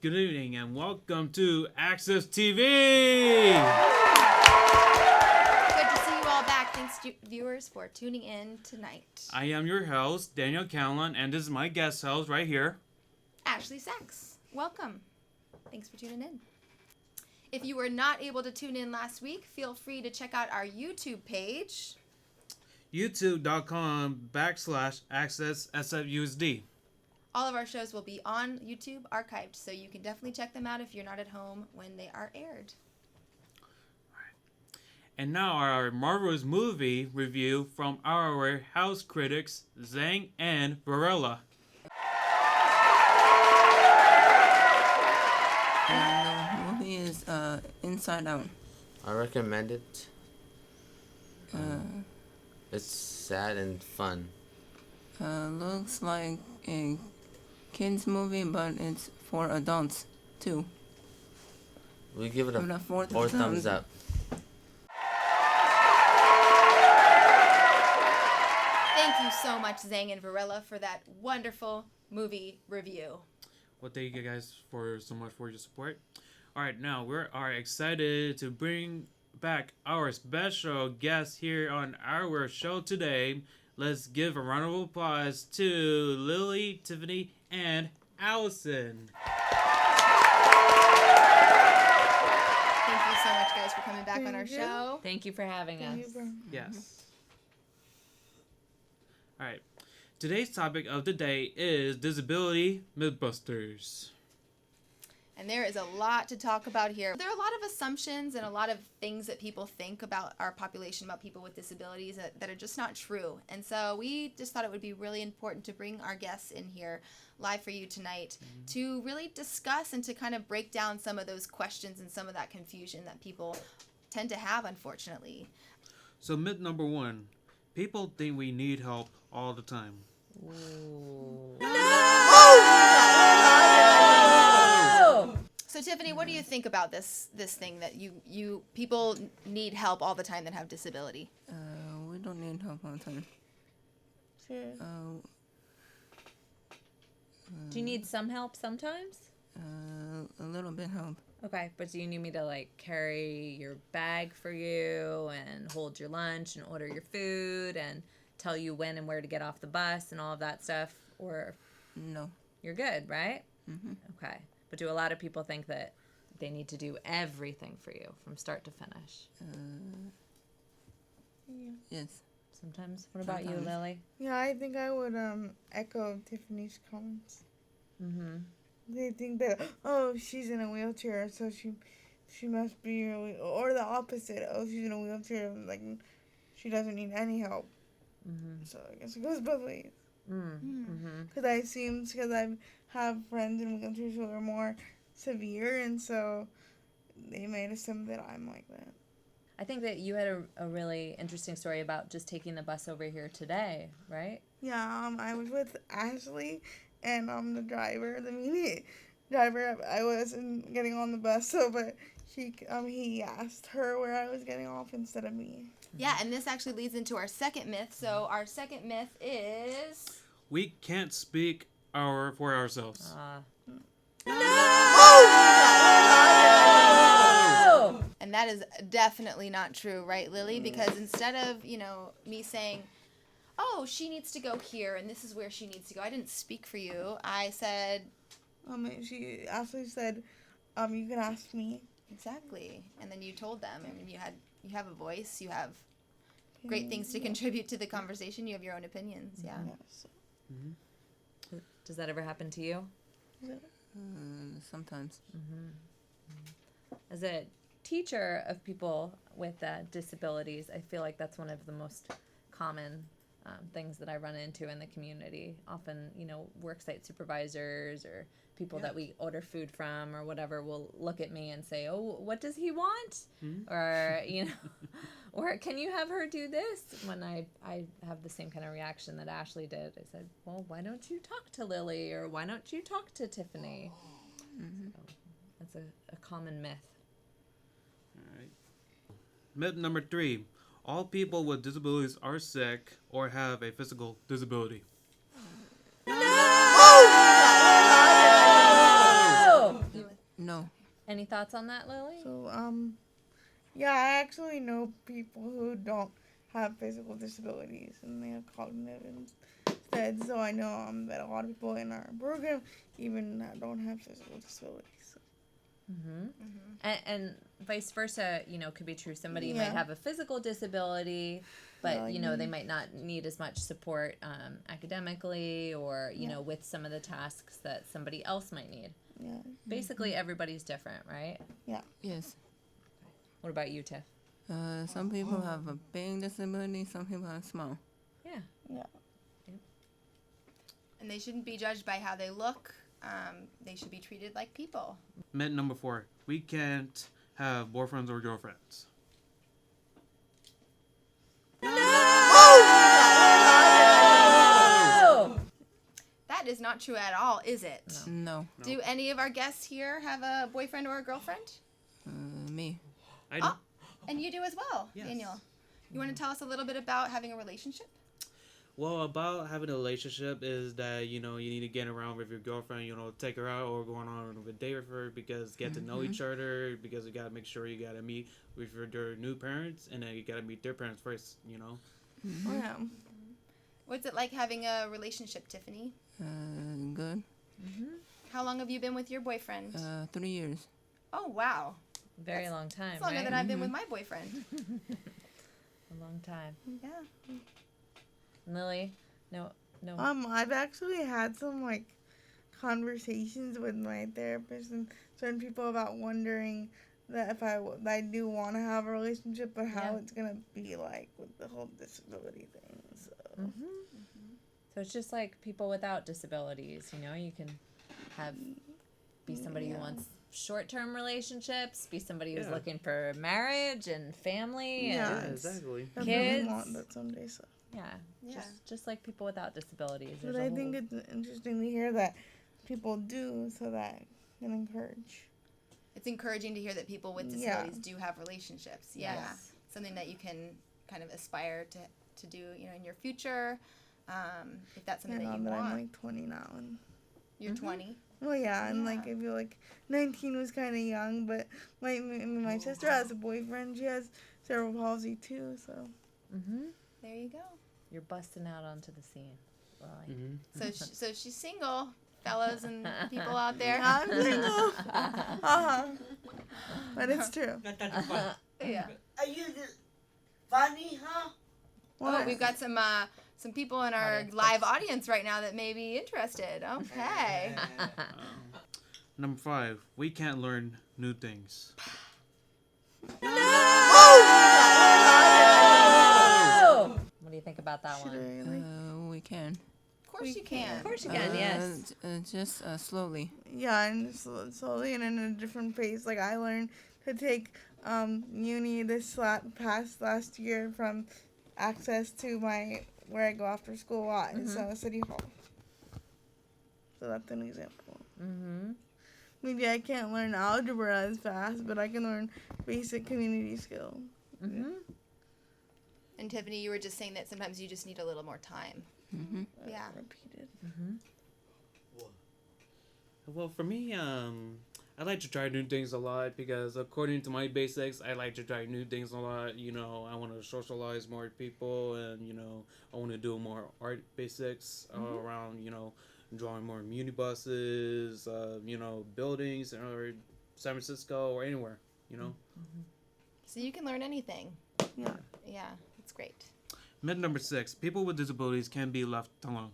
good evening, and welcome to AccessTV! Good to see you all back. Thanks, viewers, for tuning in tonight. I am your host, Daniel Callan, and this is my guest host right here, Ashley Sachs. Welcome. Thanks for tuning in. If you were not able to tune in last week, feel free to check out our YouTube page. youtube.com/AccessSFUSD. All of our shows will be on YouTube archived, so you can definitely check them out if you're not at home when they are aired. And now our marvelous movie review from our house critics, Zhang and Varela. The movie is Inside Out. I recommend it. It's sad and fun. Looks like a kids movie, but it's for adults too. We give it a Give it a four thumbs up. Thank you so much, Zhang and Varela, for that wonderful movie review. Well, thank you guys so much for your support. Alright, now we are excited to bring back our special guest here on our show today. Let's give a round of applause to Lily, Tiffany, and Allison. Thank you so much, guys, for coming back on our show. Thank you for having us. Yes. Alright. Today's topic of the day is Disability Mythbusters. And there is a lot to talk about here. There are a lot of assumptions and a lot of things that people think about our population, about people with disabilities that are just not true. And so we just thought it would be really important to bring our guests in here live for you tonight to really discuss and to kind of break down some of those questions and some of that confusion that people tend to have, unfortunately. So myth number 1. People think we need help all the time. So Tiffany, what do you think about this thing that you people need help all the time that have disability? We don't need help all the time. Sure. Do you need some help sometimes? A little bit help. Okay, but do you need me to like carry your bag for you and hold your lunch and order your food and tell you when and where to get off the bus and all of that stuff? Or No. you're good, right? Mm-hmm. Okay. But do a lot of people think that they need to do everything for you from start to finish? Yes. Sometimes. What about you, Sometimes. Lily? Yeah, I think I would echo Tiffany's comments. Mm-hmm. They think that, oh, she's in a wheelchair, so she must be really, or the opposite. Oh, she's in a wheelchair, like she doesn't need any help. Mm-hmm. So I guess it goes both ways. Mm-hmm. Because I have friends in wheelchairs who are more severe, and so they might assume that I'm like that. I think that you had a really interesting story about just taking the bus over here today, right? Yeah, I was with Ashley and the driver, the mini driver. I wasn't getting on the bus, but he asked her where I was getting off instead of me. Yeah, and this actually leads into our second myth. So our second myth is We can't speak for ourselves. and that is definitely not true, right, Lily? Because instead of, me saying, oh, she needs to go here and this is where she needs to go, I didn't speak for you. I said, She actually said, you can ask me. exactly. And then you told them. I mean, you have a voice. You have great things to contribute to the conversation. You have your own opinions. Yeah. Yes. Does that ever happen to you? Sometimes. As a teacher of people with disabilities, I feel like that's one of the most common things that I run into in the community. Often, worksite supervisors or people that we order food from or whatever will look at me and say, oh, what does he want? Or, or can you have her do this? When I have the same kind of reaction that Ashley did. I said, well, why don't you talk to Lily or why don't you talk to Tiffany? So that's a common myth. All right. Myth number 3. All people with disabilities are sick or have a physical disability. No. Any thoughts on that, Lily? So, yeah, I actually know people who don't have physical disabilities and they have cognitive instead. So I know that a lot of people in our program even don't have physical disabilities. So. And vice versa, could be true. Somebody might Yeah. have a physical disability, but like they might not need as much support academically or with some of the tasks that somebody else might need. Yeah. Basically, everybody's different, right? Yes. What about you, Tiff? Some people have a big disability, some people have small. Yeah. And they shouldn't be judged by how they look. They should be treated like people. Myth number 4. We can't have boyfriends or girlfriends. That is not true at all, is it? No. Do any of our guests here have a boyfriend or a girlfriend? Me. I do. Oh, and you do as well, Yes. Daniel. You want to tell us a little bit about having a relationship? Well, about having a relationship is that, you need to get around with your girlfriend, take her out or going on a date with her because get to know each other, because you got to make sure you got to meet with their new parents and then you got to meet their parents first, Oh, yeah. What's it like having a relationship, Tiffany? Good. How long have you been with your boyfriend? 3 years. Oh, wow. Very long time, It's longer right? than I've been with my boyfriend. A long time. Yeah. Lily, no. I've actually had some conversations with my therapist and certain people about wondering that if I do want to have a relationship, but how it's gonna be like with the whole disability thing. So. So it's just like people without disabilities, you can be somebody who wants short-term relectives, be somebody who's Yeah. looking for marriage and family Yeah. and exactly. I Kids. really want that someday. So. Yeah. just like people without disabilities. But there's I a think whole- it's interesting to hear that people do, so that can encourage. It's encouraging to hear that people with Yeah. disabilities do have relationships. Yeah. Yes. Something that you can kind of aspire to do, in your future. If that's something that you But want. I'm 20 now, and You're 20. well, yeah, and Yeah. I feel 19 was kind of young, but my sister has a boyfriend. She has cerebral palsy too, so. There you go. You're busting out onto the scene, Lily. So she's single, fellas and people out there. I'm single. But it's true. Yeah. Are you funny, huh? Oh, we've got some people in our live audience right now that may be interested. Okay. Number 5. We can't learn new things. What do you think about that Should one? We can. Of course you can. Of course you can, yes. Just slowly. Yeah, and slowly and in a different pace. I learned to take uni past last year from Access to where I go after school a lot. It's City Hall. So that's an example. Maybe I can't learn algebra as fast, but I can learn basic community skills. And Tiffany, you were just saying that sometimes you just need a little more time. Yeah. Repeated. Well, for me, I like to try new things a lot because according to my basics, I like to try new things a lot. I want to socialize more with people and, I want to do more art basics around, drawing more buses, buildings or San Francisco or anywhere, So you can learn anything. Yeah. Yeah, it's great. Myth number 6. People with disabilities can be left alone.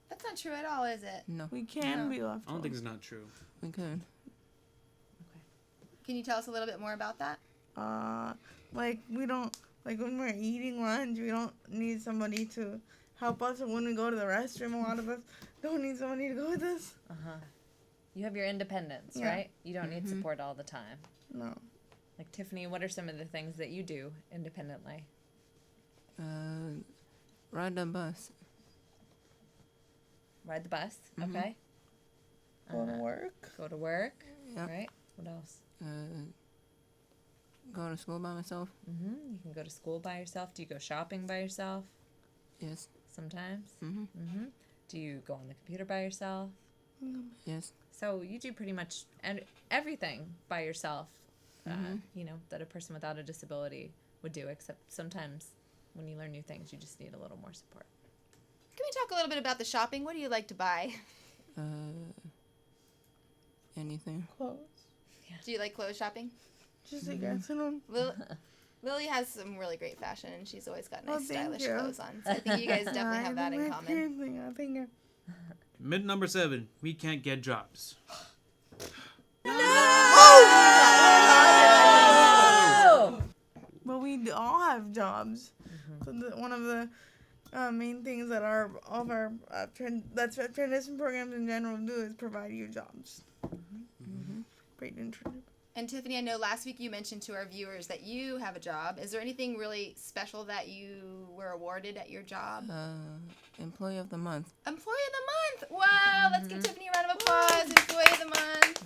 That's not true at all, is it? No. We can be left I don't think alone. it's not true. We could. Can you tell us a little bit more about that? We don't, when we're eating lunch, we don't need somebody to help us. And when we go to the restroom, a lot of us don't need somebody to go with us. You have your independence, Yeah. right? You don't need support all the time. No. Like, Tiffany, what are some of the things that you do independently? Ride the bus. Ride the bus, okay? Go to work. Go to work, Yep. right? What else? Go to school by myself. You can go to school by yourself. Do you go shopping by yourself Yes. sometimes? Do you go on the computer by yourself? Yes. So you do pretty much everything by yourself, you know, that a person without a disability would do, except sometimes when you learn new things, you just need a little more support. Can we talk a little bit about the shopping? What do you like to buy? Anything. Clothes. Do you like clothes shopping? Just like arsenal. Lily has some really great fashion, and she's always got Oh, nice, thank stylish you. clothes on. So I think you guys definitely have that in common. Thank you. Myth number 7: we can't get jobs. But we all have jobs. So one of the main things that all of our transition programs in general do is provide you jobs. Great internship. And Tiffany, I know last week you mentioned to our viewers that you have a job. Is there anything really special that you were awarded at your job? Employee of the month. Employee of the month! Wow, let's give Tiffany a round of applause. Employee of the month.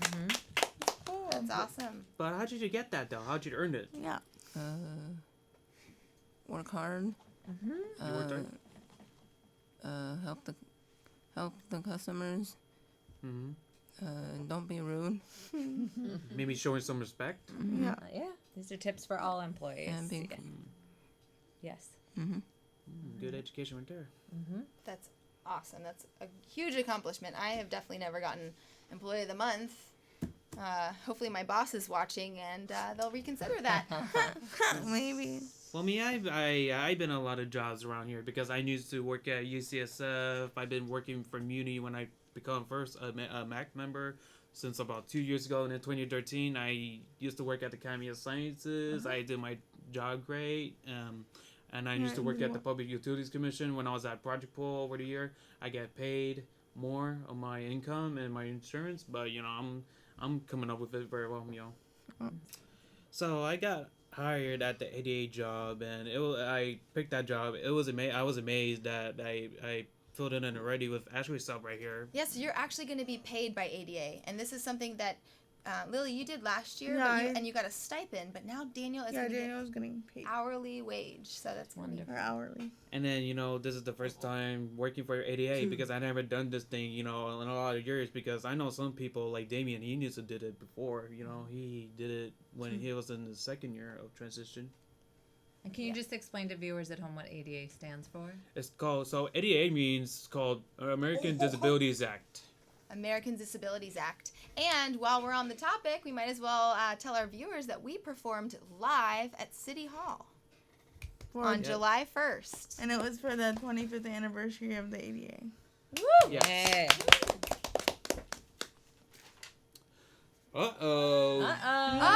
That's awesome. But how did you get that though? How did you earn it? Yeah. Work hard. You worked hard? Help the customers. Mm-hmm. Don't be rude. Maybe showing some respect. Yeah. Yeah, these are tips for all employees. And be. Yes. Good education right there. That's awesome. That's a huge accomplishment. I have definitely never gotten Employee of the Month. Hopefully my boss is watching and they'll reconsider that. Maybe. Well, me, I've been in a lot of jobs around here because I used to work at UCSF. I've been working for Muni when I become first a MAC member since about 2 years ago. And in 2013, I used to work at the Academy of Sciences. I did my job great. And I used to work at the Public Utilities Commission when I was at Project Pool over the year. I get paid more of my income and my insurance, but you know, I'm coming up with it very well, you know. So I got hired at the ADA job, and I picked that job. I was amazed that I filled it in already with Ashley's stuff right here. Yes, you're actually going to be paid by ADA, and this is something that Lily, you did last year, Yeah, and you got a stipend, but now Daniel is going to Daniel's getting paid get hourly wage, so that's wonderful. for hourly. And then, you know, this is the first time working for ADA because I never done this thing, you know, in a lot of years, because I know some people like Damien, he used to did it before, you know, he did it when he was in the second year of transition. And can you just explain to viewers at home what ADA stands for? It's called, so ADA means called American Disabilities Act. American Disabilities Act. And while we're on the topic, we might as well tell our viewers that we performed live at City Hall on July 1st. And it was for the 25th anniversary of the ADA. Woo! Yeah. Uh-oh.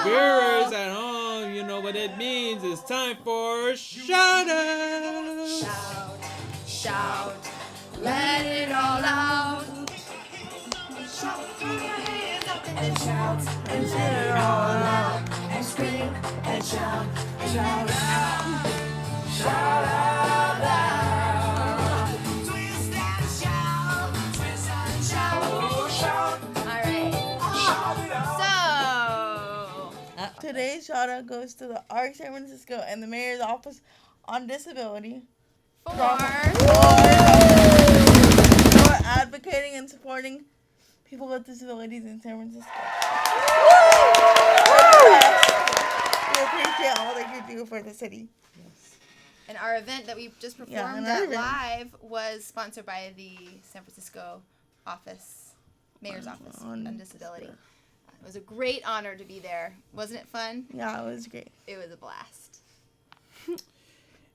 Viewers at home, you know what it means. It's time for shout out. Shout, shout, let it all out. Shout, throw your hands up and shout, and let it all out. And scream and shout, shout out. Shout out loud. Twist and shout, twist and shout, oh, shout. All right. So, Today's shout out goes to the ARC San Francisco and the Mayor's Office on Disability for advocating and supporting people with disabilities in San Francisco. We appreciate all that you do for the city. and our event that we just performed at live was sponsored by the San Francisco Mayor's Office on Disability. It was a great honor to be there. Wasn't it fun? Yeah, it was great. It was a blast.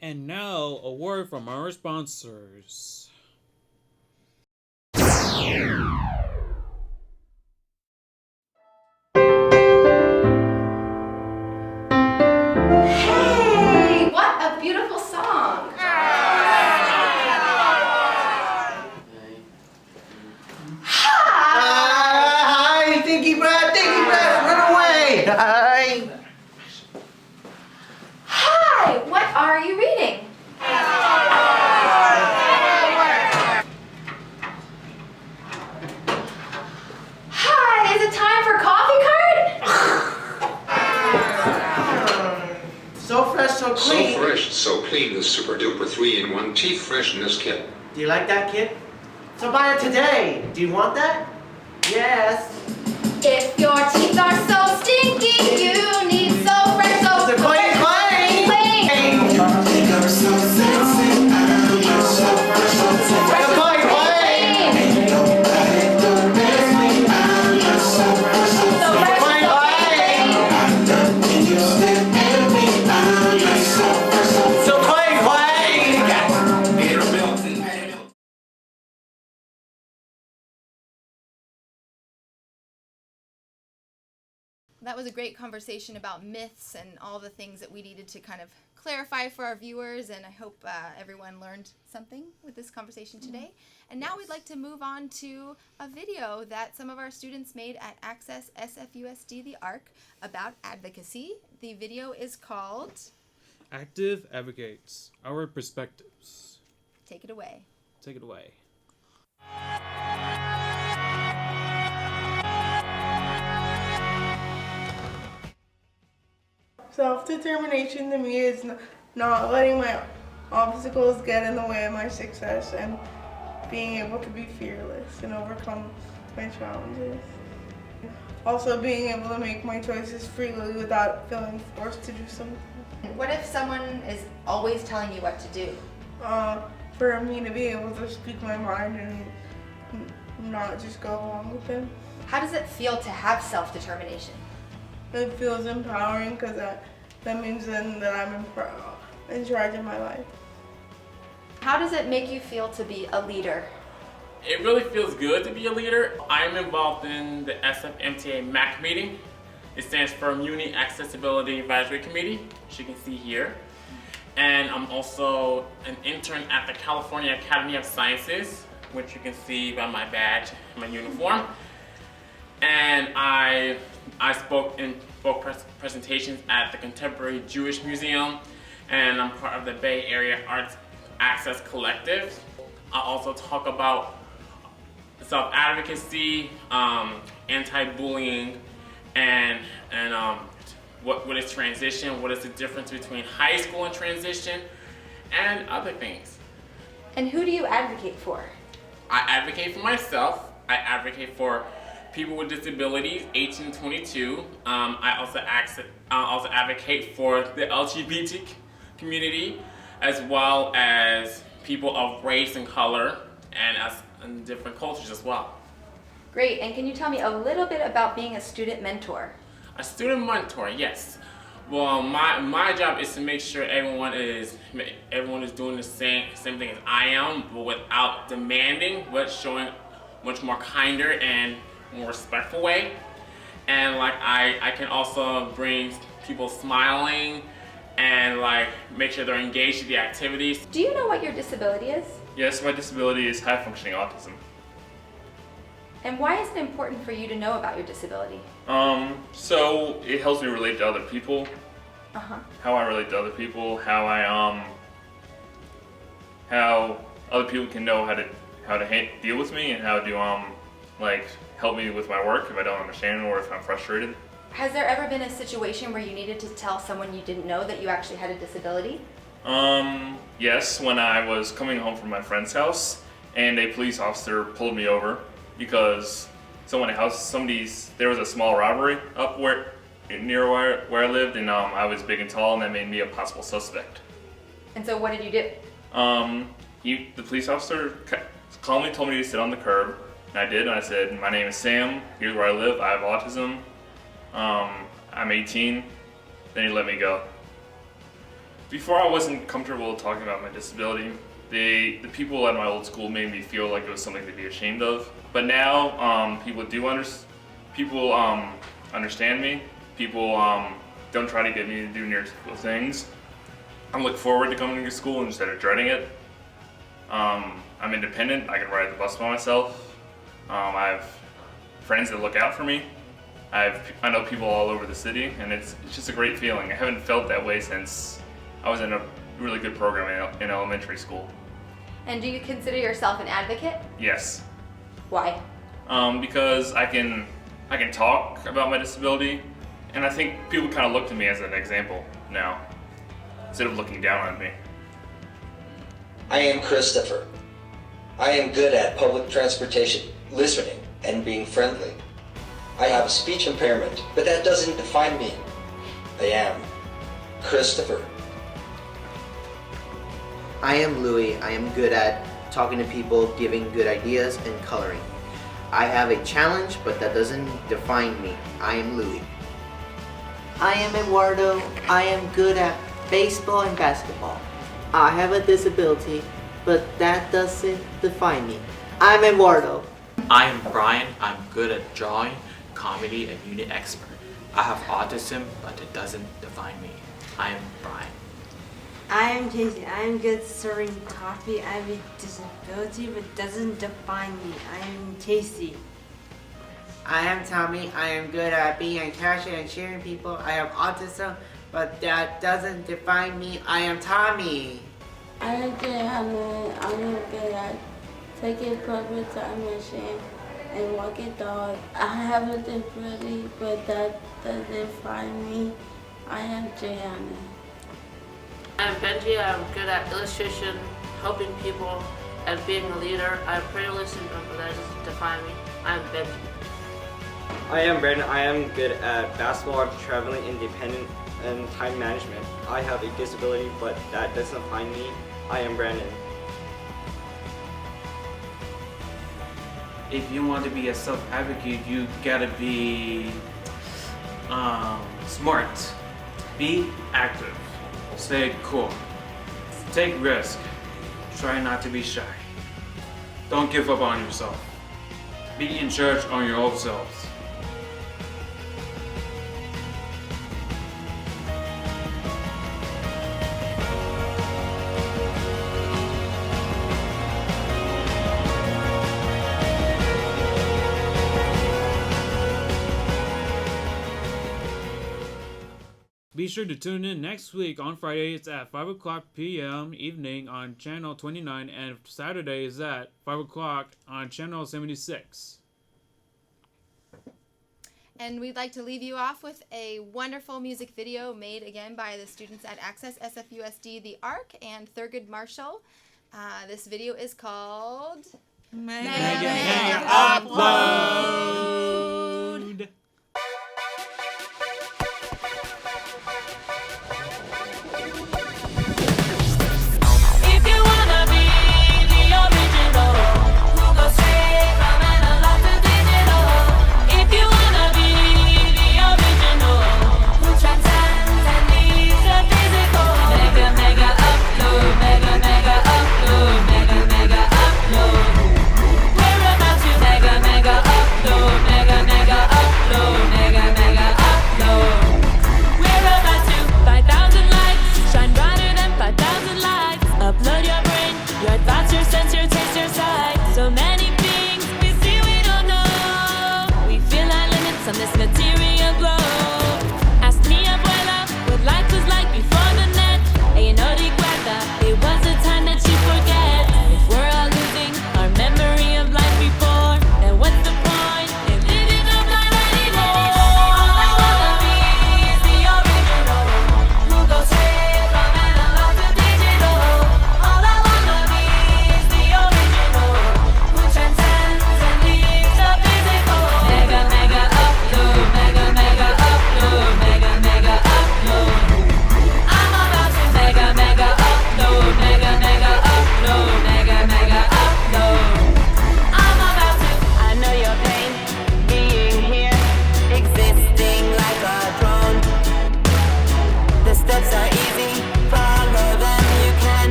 And now, a word from our sponsors. Hey, what a beautiful song. Hi, Thinky Brad, run away! Hi. Hi, what are you reading? Hi, is it time for coffee card? So fresh, so clean. So fresh, so clean, the Super Duper 3-in-1 Teeth Freshness Kit. Do you like that, kid? So buy it today. Do you want that? Yes. If your teeth are so stinky, you need so fresh, so So clean, clean. clean. So clean, clean. So fresh, Clean, so clean. So clean, clean. That was a great conversation about myths and all the things that we needed to kind of clarify for our viewers, and I hope everyone learned something with this conversation today. And now we'd like to move on to a video that some of our students made at Access SFUSD The ARC about advocacy. The video is called Active Advocates, Our Perspectives. Take It Away. Take it away. Self-determination to me is not letting my obstacles get in the way of my success and being able to be fearless and overcome my challenges. Also being able to make my choices freely without feeling forced to do something. What if someone is always telling you what to do? For me to be able to speak my mind and not just go along with them. How does it feel to have self-determination? It feels empowering because that means then that I'm in charge of my life. How does it make you feel to be a leader? It really feels good to be a leader. I'm involved in the SFMTA MAC meeting. It stands for Muni Accessibility Advisory Committee, as you can see here. And I'm also an intern at the California Academy of Sciences, which you can see by my badge and my uniform. And I spoke in both presentations at the Contemporary Jewish Museum, and I'm part of the Bay Area Arts Access Collective. I also talk about self-advocacy, anti-bullying, and what is transition, what is the difference between high school and transition, and other things. And who do you advocate for? I advocate for myself. I advocate for people with disabilities, 18 to 22. I also advocate for the LGBT community, as well as people of race and color, and different cultures as well. Great, and can you tell me a little bit about being a student mentor? A student mentor, yes. Well, my job is to make sure everyone is doing the same thing as I am, but without demanding, but showing much more kinder and more respectful way. And like I can also bring people smiling and like make sure they're engaged in the activities. Do you know what your disability is? Yes, my disability is high functioning autism. And why is it important for you to know about your disability? So it helps me relate to other people. How I relate to other people, how other people can know how to deal with me and how to like help me with my work if I don't understand or if I'm frustrated. Has there ever been a situation where you needed to tell someone you didn't know that you actually had a disability? Yes, when I was coming home from my friend's house and a police officer pulled me over because there was a small robbery up near where I lived, and I was big and tall, and that made me a possible suspect. And so what did you do? The police officer calmly told me to sit on the curb, and I did, and I said, "My name is Sam, here's where I live, I have autism, I'm 18, then he let me go. Before I wasn't comfortable talking about my disability. The people at my old school made me feel like it was something to be ashamed of. But now people understand me. People don't try to get me to do near-typical things. I look forward to coming to school instead of dreading it. I'm independent. I can ride the bus by myself. I have friends that look out for me. I know people all over the city, and it's just a great feeling. I haven't felt that way since I was in a really good program in elementary school. And do you consider yourself an advocate? Yes. Why? Because I can talk about my disability, and I think people kind of look to me as an example now, instead of looking down on me. I am Christopher. I am good at public transportation, listening, and being friendly. I have a speech impairment, but that doesn't define me. I am Christopher. I am Louis. I am good at talking to people, giving good ideas, and coloring. I have a challenge, but that doesn't define me. I am Louis. I am Eduardo. I am good at baseball and basketball. I have a disability, but that doesn't define me. I'm Eduardo. I am Brian. I'm good at drawing, comedy, and unit expert. I have autism, but it doesn't define me. I am Brian. I am Casey. I am good at serving coffee. I have a disability, but doesn't define me. I am Casey. I am Tommy. I am good at being a cashier and cheering people. I have autism, but that doesn't define me. I am Tommy. I am good at handling. I am good at taking public time machine and walking dog. I have a disability, but that doesn't define me. I am Jayana. I'm Benji. I'm good at illustration, helping people, and being a leader. I have Prader syndrome, but that doesn't define me. I'm Benji. I am Brandon. I am good at basketball, traveling, independent, and time management. I have a disability, but that doesn't define me. I am Brandon. If you want to be a self-advocate, you gotta be smart, be active, stay cool, take risk, try not to be shy, don't give up on yourself, be in charge on your own selves. Be sure to tune in next week on Friday. It's at 5 o'clock p.m. evening on Channel 29, and Saturday is at 5 o'clock on Channel 76. And we'd like to leave you off with a wonderful music video made again by the students at Access SFUSD, The Arc, and Thurgood Marshall. This video is called Mega Upload!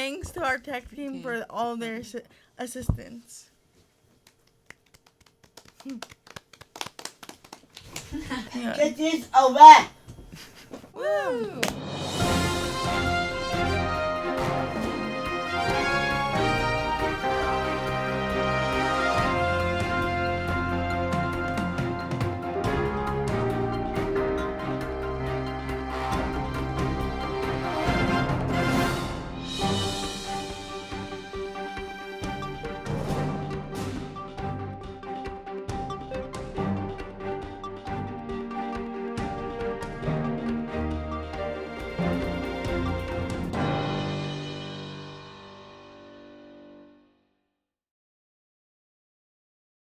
thanks to our tech team for all their assistance. This is a wrap.